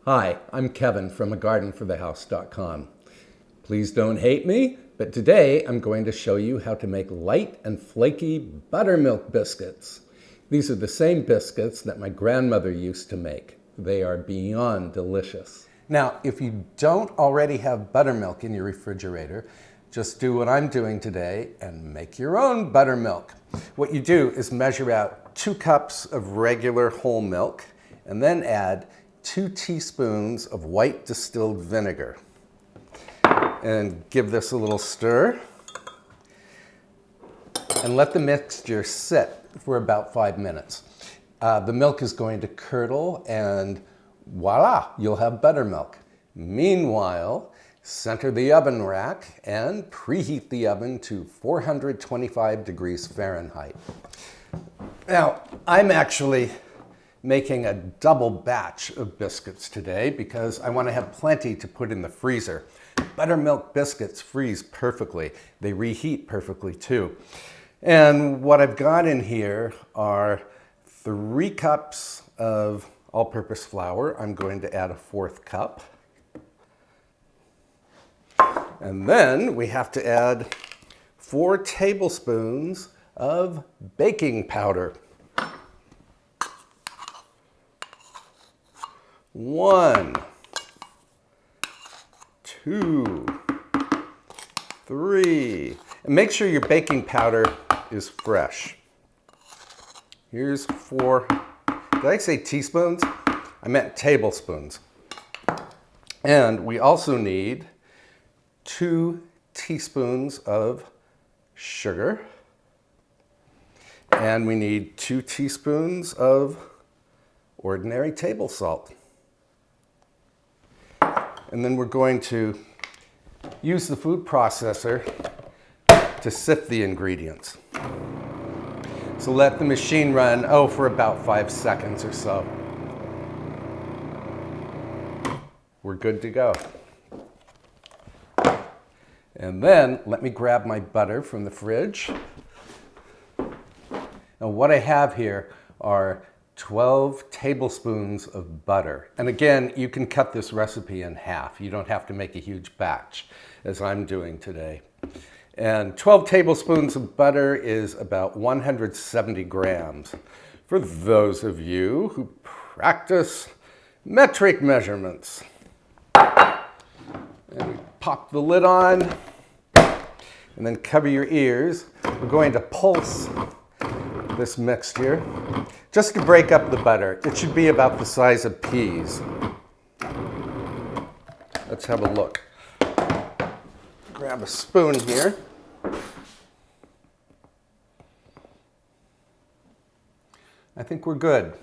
Hi, I'm Kevin from agardenforthehouse.com. Please don't hate me, but today I'm going to show you how to make light and flaky buttermilk biscuits. These are the same biscuits that my grandmother used to make. They are beyond delicious. Now, if you don't already have buttermilk in your refrigerator, just do what I'm doing today and make your own buttermilk. What you do is measure out 2 cups of regular whole milk and then add 2 teaspoons of white distilled vinegar. And give this a little stir. And let the mixture sit for about 5 minutes. The milk is going to curdle and voila, you'll have buttermilk. Meanwhile, center the oven rack and preheat the oven to 425 degrees Fahrenheit. Now, I'm actually making a double batch of biscuits today because I want to have plenty to put in the freezer. Buttermilk biscuits freeze perfectly. They reheat perfectly too. And what I've got in here are 3 cups of all-purpose flour. I'm going to add a 4th cup. And then we have to add 4 tablespoons of baking powder. 1, 2, 3. And make sure your baking powder is fresh. Here's 4. Did I say teaspoons? I meant tablespoons. And we also need 2 teaspoons of sugar. And we need 2 teaspoons of ordinary table salt. And then we're going to use the food processor to sift the ingredients. So let the machine run, for about 5 seconds or so. We're good to go. And then let me grab my butter from the fridge. Now what I have here are 12 tablespoons of butter. And again, you can cut this recipe in half. You don't have to make a huge batch, as I'm doing today. And 12 tablespoons of butter is about 170 grams. For those of you who practice metric measurements. And we pop the lid on, and then cover your ears. We're going to pulse this mixture just to break up the butter. It should be about the size of peas. Let's have a look. Grab a spoon here. I think we're good.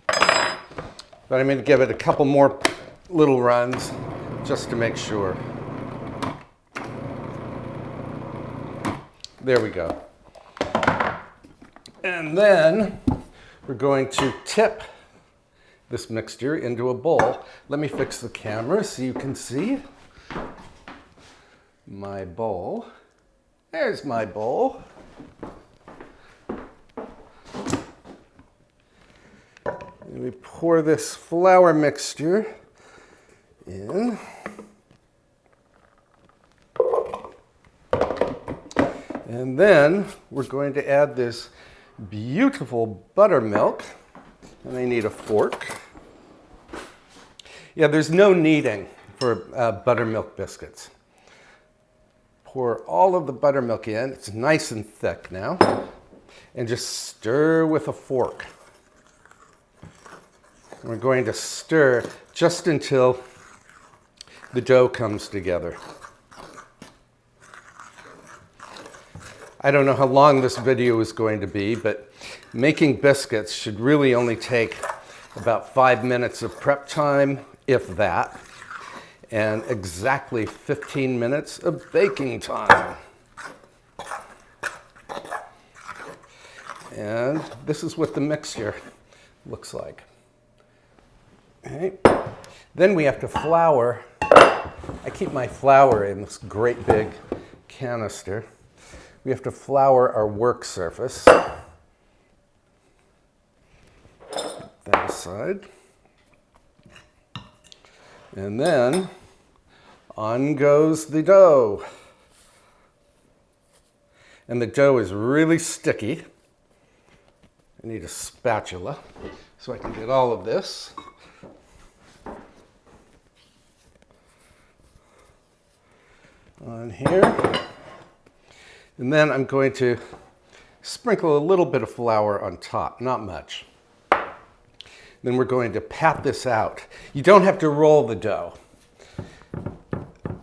But I'm going to give it a couple more little runs just to make sure. There we go. And then we're going to tip this mixture into a bowl. Let me fix the camera so you can see my bowl. There's my bowl. And we pour this flour mixture in. And then we're going to add this beautiful buttermilk, and I need a fork. Yeah, there's no kneading for buttermilk biscuits. Pour all of the buttermilk in. It's nice and thick now. And just stir with a fork. And we're going to stir just until the dough comes together. I don't know how long this video is going to be, but making biscuits should really only take about 5 minutes of prep time, if that, and exactly 15 minutes of baking time. And this is what the mixture looks like. Okay. Then we have to flour. I keep my flour in this great big canister. We have to flour our work surface. Put that aside. And then on goes the dough. And the dough is really sticky. I need a spatula so I can get all of this. On here. And then I'm going to sprinkle a little bit of flour on top, not much. Then we're going to pat this out. You don't have to roll the dough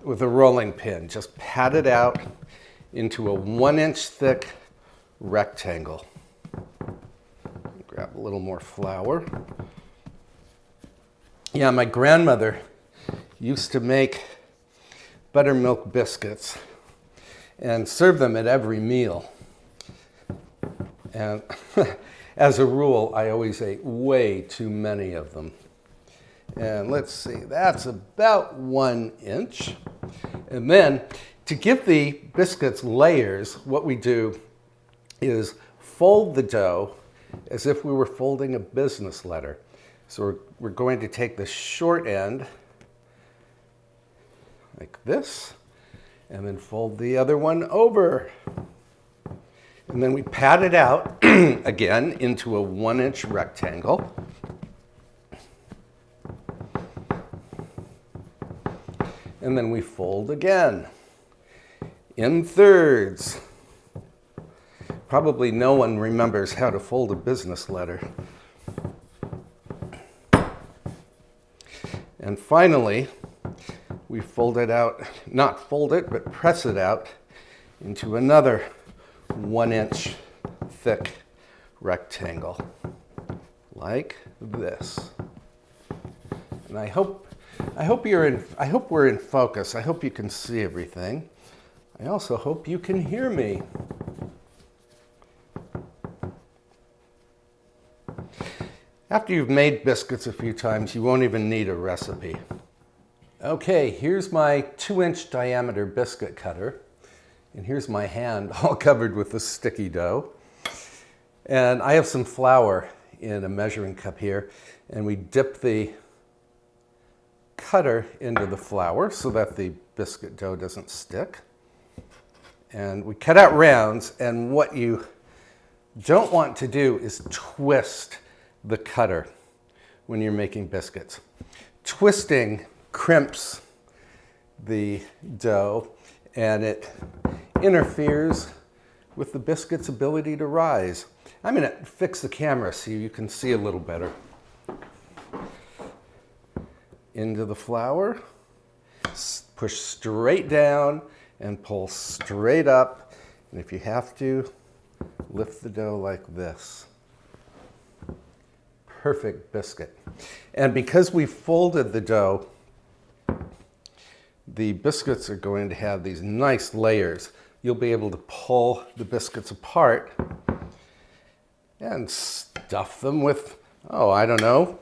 with a rolling pin. Just pat it out into a 1-inch thick rectangle. Grab a little more flour. Yeah, my grandmother used to make buttermilk biscuits and serve them at every meal. And as a rule, I always ate way too many of them. And let's see, that's about 1 inch. And then to give the biscuits layers, what we do is fold the dough as if we were folding a business letter. So we're going to take the short end like this, and then fold the other one over. And then we pat it out again into a 1-inch rectangle. And then we fold again in thirds. Probably no one remembers how to fold a business letter. And finally, we fold it out, not fold it, but press it out into another 1-inch thick rectangle, like this. And I hope we're in focus. I hope you can see everything. I also hope you can hear me. After you've made biscuits a few times, you won't even need a recipe. Okay, here's my 2-inch diameter biscuit cutter. And here's my hand all covered with the sticky dough. And I have some flour in a measuring cup here. And we dip the cutter into the flour so that the biscuit dough doesn't stick. And we cut out rounds. And what you don't want to do is twist the cutter when you're making biscuits. Twisting crimps the dough and it interferes with the biscuit's ability to rise. I'm going to fix the camera so you can see a little better. Into the flour, push straight down and pull straight up. And if you have to, lift the dough like this. Perfect biscuit. And because we folded the dough, the biscuits are going to have these nice layers. You'll be able to pull the biscuits apart and stuff them with, oh, I don't know,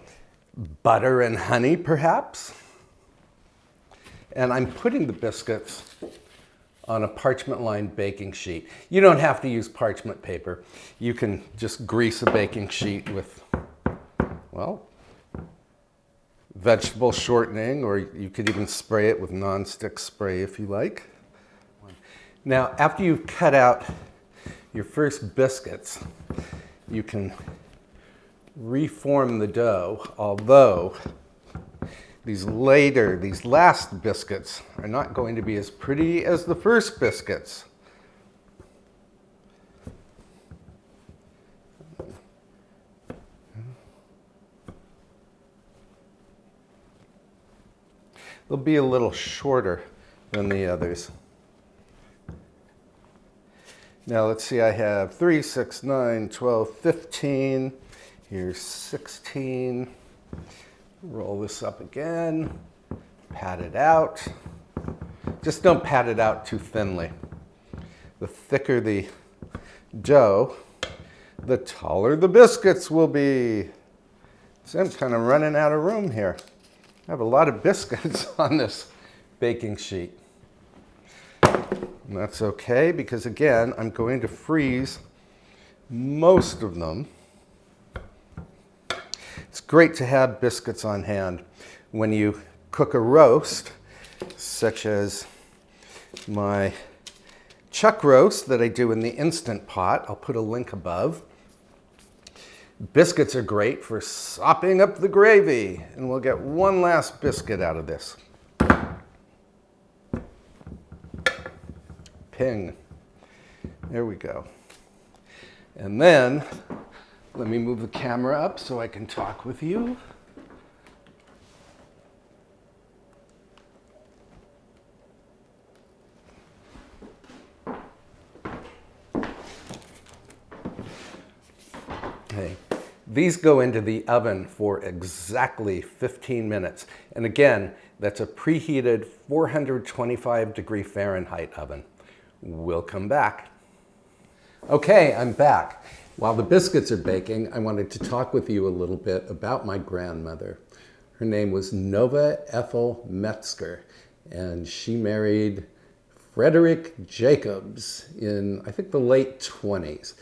butter and honey perhaps. And I'm putting the biscuits on a parchment-lined baking sheet. You don't have to use parchment paper. You can just grease a baking sheet with, well, vegetable shortening, or you could even spray it with non-stick spray if you like. Now, after you've cut out your first biscuits, you can reform the dough, although these last biscuits are not going to be as pretty as the first biscuits. They'll be a little shorter than the others. Now let's see, I have 3, 6, 9, 12, 15. Here's 16. Roll this up again, pat it out. Just don't pat it out too thinly. The thicker the dough, the taller the biscuits will be. So I'm kind of running out of room here. I have a lot of biscuits on this baking sheet. And that's okay because, again, I'm going to freeze most of them. It's great to have biscuits on hand when you cook a roast, such as my chuck roast that I do in the Instant Pot. I'll put a link above. Biscuits are great for sopping up the gravy, and we'll get one last biscuit out of this. Ping. There we go. And then, let me move the camera up so I can talk with you. Okay. These go into the oven for exactly 15 minutes. And again, that's a preheated 425-degree Fahrenheit oven. We'll come back. Okay, I'm back. While the biscuits are baking, I wanted to talk with you a little bit about my grandmother. Her name was Nova Ethel Metzger, and she married Frederick Jacobs in, I think, the late 20s.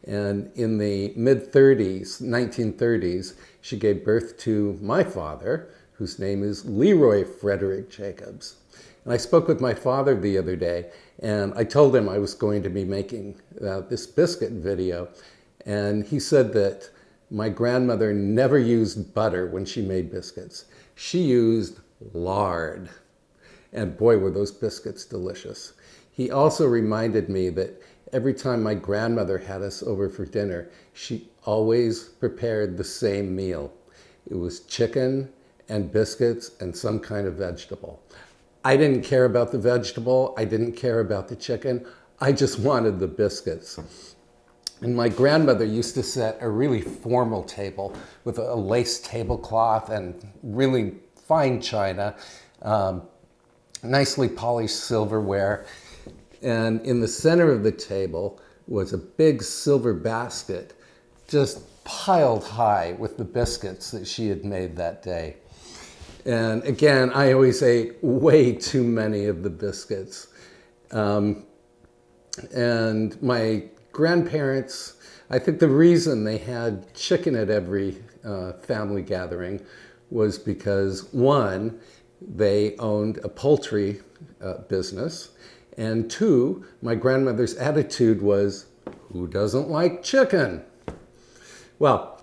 And in the mid-30s, 1930s, she gave birth to my father, whose name is Leroy Frederick Jacobs. And I spoke with my father the other day, and I told him I was going to be making this biscuit video. And he said that my grandmother never used butter when she made biscuits. She used lard. And boy, were those biscuits delicious. He also reminded me that every time my grandmother had us over for dinner, she always prepared the same meal. It was chicken and biscuits and some kind of vegetable. I didn't care about the vegetable. I didn't care about the chicken. I just wanted the biscuits. And my grandmother used to set a really formal table with a lace tablecloth and really fine china, nicely polished silverware. And in the center of the table was a big silver basket, just piled high with the biscuits that she had made that day. And again, I always ate way too many of the biscuits. And my grandparents, I think the reason they had chicken at every family gathering was because, one, they owned a poultry business, and two, my grandmother's attitude was, who doesn't like chicken? Well,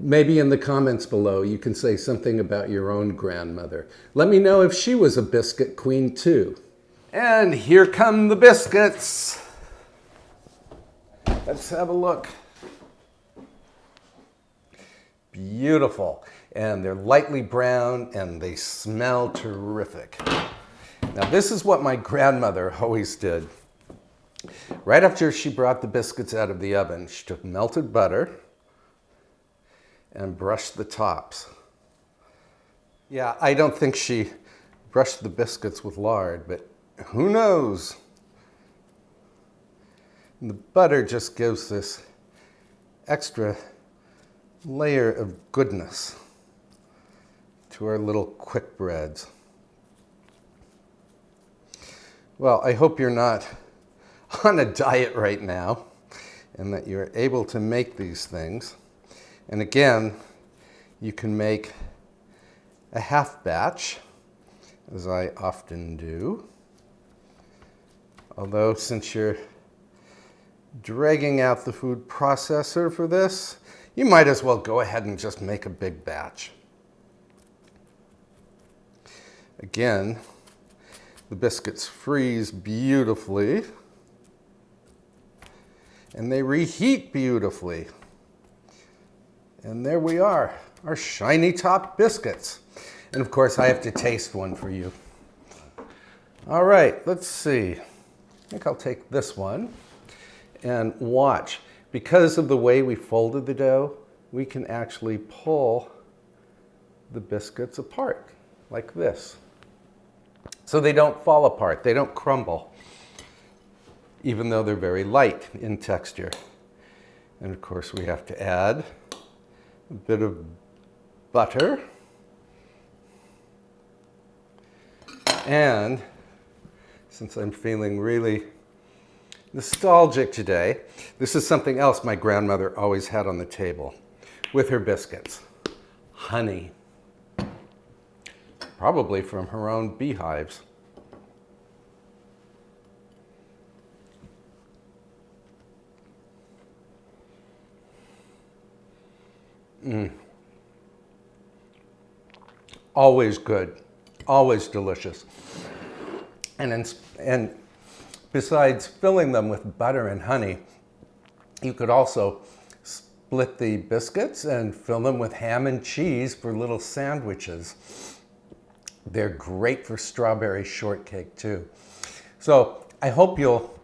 maybe in the comments below you can say something about your own grandmother. Let me know if she was a biscuit queen too. And here come the biscuits. Let's have a look. Beautiful. And they're lightly brown and they smell terrific. Now this is what my grandmother always did. Right after she brought the biscuits out of the oven, she took melted butter and brushed the tops. Yeah, I don't think she brushed the biscuits with lard, but who knows? And the butter just gives this extra layer of goodness to our little quick breads. Well, I hope you're not on a diet right now and that you're able to make these things. And again, you can make a half batch, as I often do. Although, since you're dragging out the food processor for this, you might as well go ahead and just make a big batch. Again, the biscuits freeze beautifully, and they reheat beautifully. And there we are, our shiny top biscuits. And of course, I have to taste one for you. All right, let's see. I think I'll take this one and watch. Because of the way we folded the dough, we can actually pull the biscuits apart like this. So they don't fall apart, they don't crumble, even though they're very light in texture. And of course, we have to add a bit of butter. And since I'm feeling really nostalgic today, this is something else my grandmother always had on the table with her biscuits. Honey. probably from her own beehives. Always good, always delicious. And besides filling them with butter and honey, you could also split the biscuits and fill them with ham and cheese for little sandwiches. They're great for strawberry shortcake too. So I hope you'll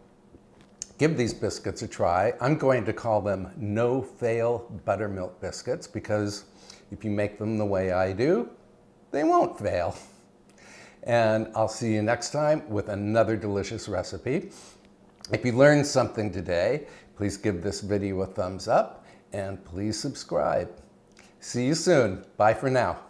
give these biscuits a try. I'm going to call them no-fail buttermilk biscuits because if you make them the way I do, they won't fail. And I'll see you next time with another delicious recipe. If you learned something today, please give this video a thumbs up and please subscribe. See you soon. Bye for now.